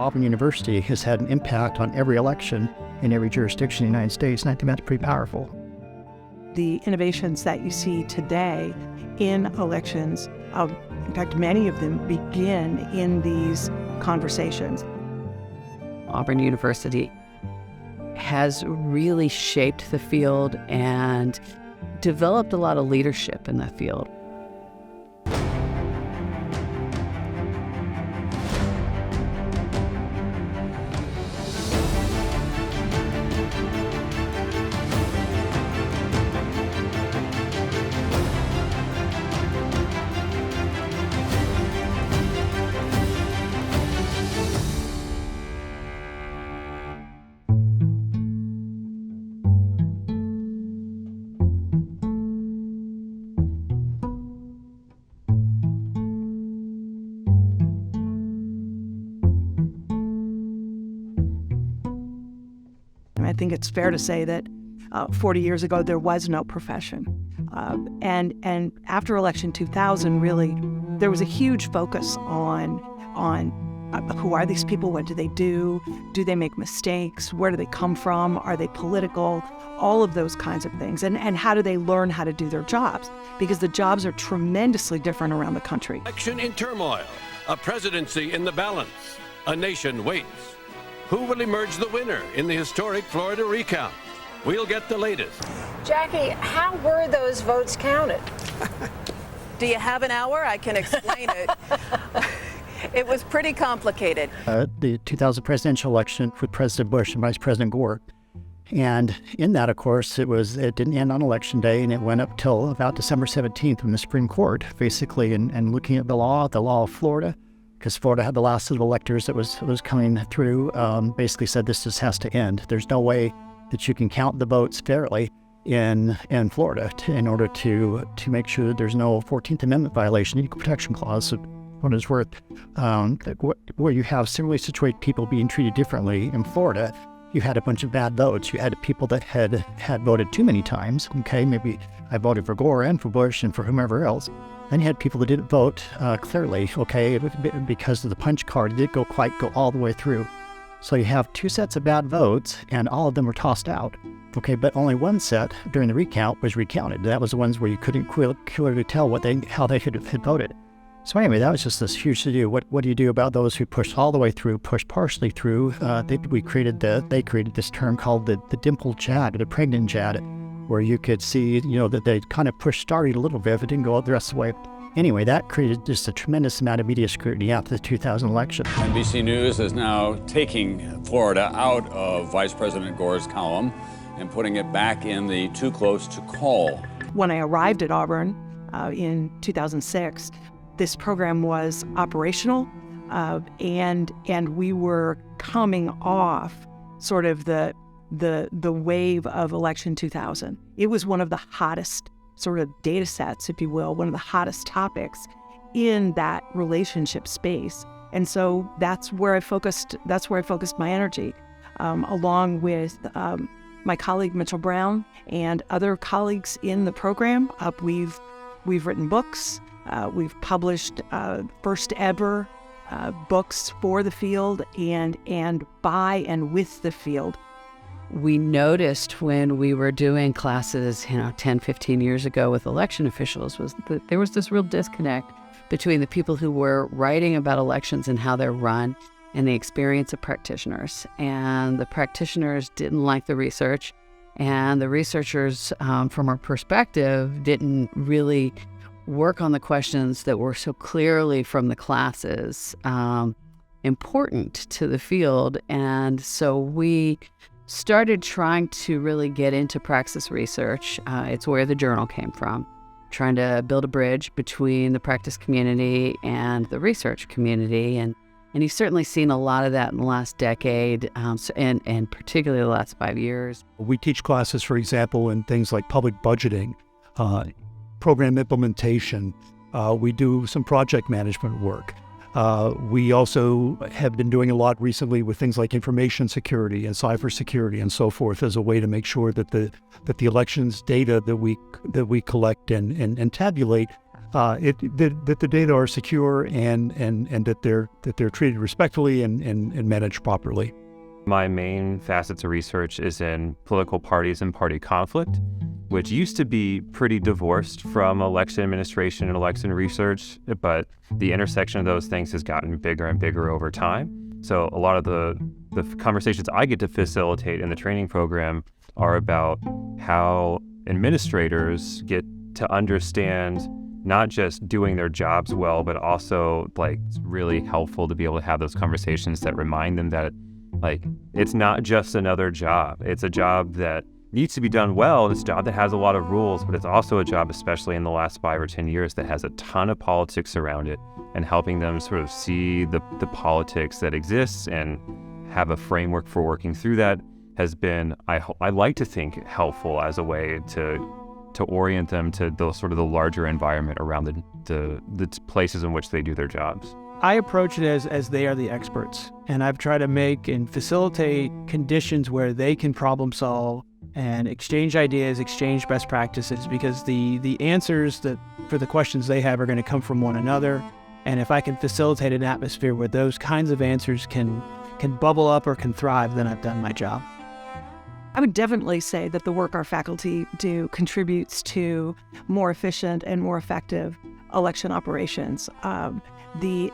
Auburn University has had an impact on every election in every jurisdiction in the United States, and I think that's pretty powerful. The innovations that you see today in elections, in fact, many of them begin in these conversations. Auburn University has really shaped the field and developed a lot of leadership in that field. I think it's fair to say that 40 years ago, there was no profession. And after election 2000, really, there was a huge focus on who are these people? What do they do? Do they make mistakes? Where do they come from? Are they political? All of those kinds of things. And how do they learn how to do their jobs? Because the jobs are tremendously different around the country. Election in turmoil, a presidency in the balance, a nation waits. Who will emerge the winner in the historic Florida recount? We'll get the latest. Jackie, how were those votes counted? Do you have an hour? I can explain it. It was pretty complicated. The 2000 presidential election with President Bush and Vice President Gore. And in that, of course, it didn't end on Election Day, and it went up till about December 17th when the Supreme Court, basically, and looking at the law of Florida, because Florida had the last set of electors that was coming through, basically said this just has to end. There's no way that you can count the votes fairly in Florida in order to make sure that there's no 14th Amendment violation, Equal Protection Clause, so what it's worth, where you have similarly situated people being treated differently. In Florida, you had a bunch of bad votes. You had people that had voted too many times. Okay, maybe I voted for Gore and for Bush and for whomever else. Then you had people that didn't vote clearly, okay, because of the punch card. It didn't quite go all the way through. So you have two sets of bad votes, and all of them were tossed out. Okay, but only one set during the recount was recounted. That was the ones where you couldn't clearly tell how they had voted. So anyway, that was just this huge to-do. What do you do about those who pushed all the way through, pushed partially through? They created this term called the dimple jad, the pregnant jad, where you could see, that they kind of started a little bit, but didn't go the rest of the way. Anyway, that created just a tremendous amount of media scrutiny after the 2000 election. NBC News is now taking Florida out of Vice President Gore's column and putting it back in the too close to call. When I arrived at Auburn in 2006, this program was operational, and we were coming off sort of the wave of election 2000. It was one of the hottest sort of data sets, if you will, one of the hottest topics in that relationship space. And so that's where I focused my energy, along with my colleague Mitchell Brown and other colleagues in the program. We've written books. We've published first ever books for the field and by and with the field. We noticed when we were doing classes, 10, 15 years ago with election officials, was that there was this real disconnect between the people who were writing about elections and how they're run and the experience of practitioners. And the practitioners didn't like the research, and the researchers, from our perspective, didn't really work on the questions that were so clearly from the classes important to the field. And so we started trying to really get into praxis research. It's where the journal came from, trying to build a bridge between the practice community and the research community. And you've certainly seen a lot of that in the last decade, and particularly the last 5 years. We teach classes, for example, in things like public budgeting, program implementation. We do some project management work. We also have been doing a lot recently with things like information security and cybersecurity and so forth, as a way to make sure that the elections data that we collect and tabulate that the data are secure and that they're treated respectfully and managed properly. My main facets of research is in political parties and party conflict, which used to be pretty divorced from election administration and election research, but the intersection of those things has gotten bigger and bigger over time. So a lot of the conversations I get to facilitate in the training program are about how administrators get to understand not just doing their jobs well, but also like it's really helpful to be able to have those conversations that remind them that like it's not just another job. It's a job that needs to be done well. It's a job that has a lot of rules, but it's also a job, especially in the last 5 or 10 years, that has a ton of politics around it, and helping them sort of see the politics that exists and have a framework for working through that has been, I like to think, helpful as a way to orient them to the sort of the larger environment around the places in which they do their jobs. I approach it as they are the experts, and I've tried to make and facilitate conditions where they can problem solve and exchange ideas, exchange best practices, because the answers that for the questions they have are going to come from one another. And if I can facilitate an atmosphere where those kinds of answers can bubble up or can thrive, then I've done my job. I would definitely say that the work our faculty do contributes to more efficient and more effective election operations. The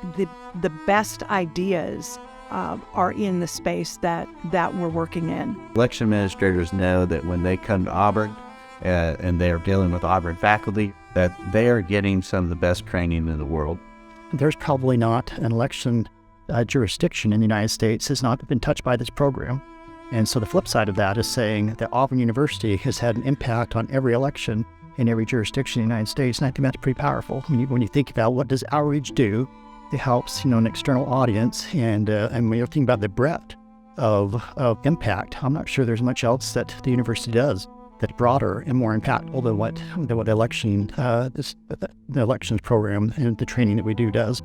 best ideas are in the space that we're working in. Election administrators know that when they come to Auburn and they're dealing with Auburn faculty, that they are getting some of the best training in the world. There's probably not an election jurisdiction in the United States that's not been touched by this program. And so the flip side of that is saying that Auburn University has had an impact on every election in every jurisdiction in the United States, and I think that's pretty powerful. When you think about what does outreach do, it helps an external audience, and when you think about the breadth of impact, I'm not sure there's much else that the university does that's broader and more impactful than what the elections program and the training that we do does.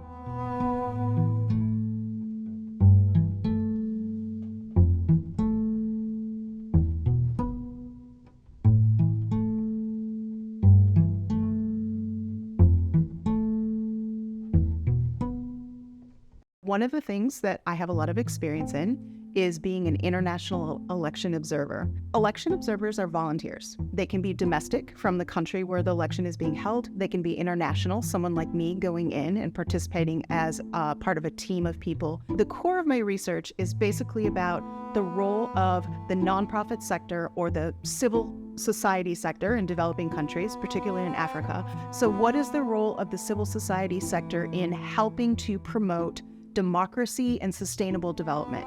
One of the things that I have a lot of experience in is being an international election observer. Election observers are volunteers. They can be domestic from the country where the election is being held. They can be international, someone like me going in and participating as part of a team of people. The core of my research is basically about the role of the nonprofit sector or the civil society sector in developing countries, particularly in Africa. So what is the role of the civil society sector in helping to promote democracy and sustainable development?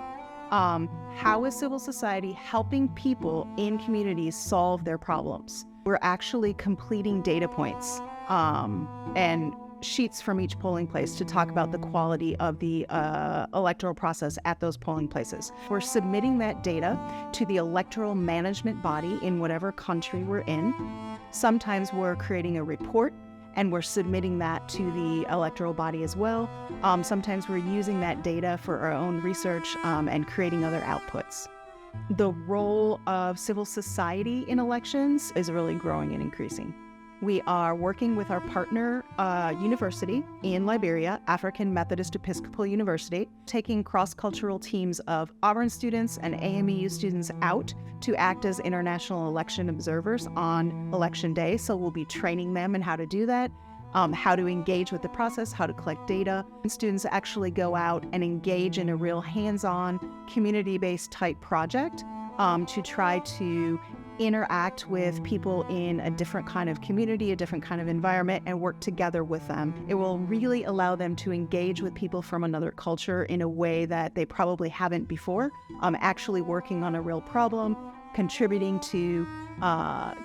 How is civil society helping people in communities solve their problems? We're actually completing data points and sheets from each polling place to talk about the quality of the electoral process at those polling places. We're submitting that data to the electoral management body in whatever country we're in. Sometimes we're creating a report and we're submitting that to the electoral body as well. Sometimes we're using that data for our own research and creating other outputs. The role of civil society in elections is really growing and increasing. We are working with our partner university in Liberia, African Methodist Episcopal University, taking cross-cultural teams of Auburn students and AMEU students out to act as international election observers on election day. So we'll be training them in how to do that, how to engage with the process, how to collect data. And students actually go out and engage in a real hands-on, community-based type project to try to interact with people in a different kind of community, a different kind of environment, and work together with them. It will really allow them to engage with people from another culture in a way that they probably haven't before, actually working on a real problem, contributing to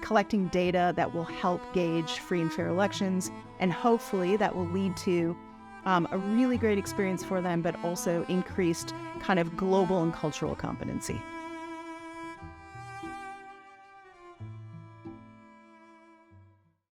collecting data that will help gauge free and fair elections, and hopefully that will lead to a really great experience for them, but also increased kind of global and cultural competency.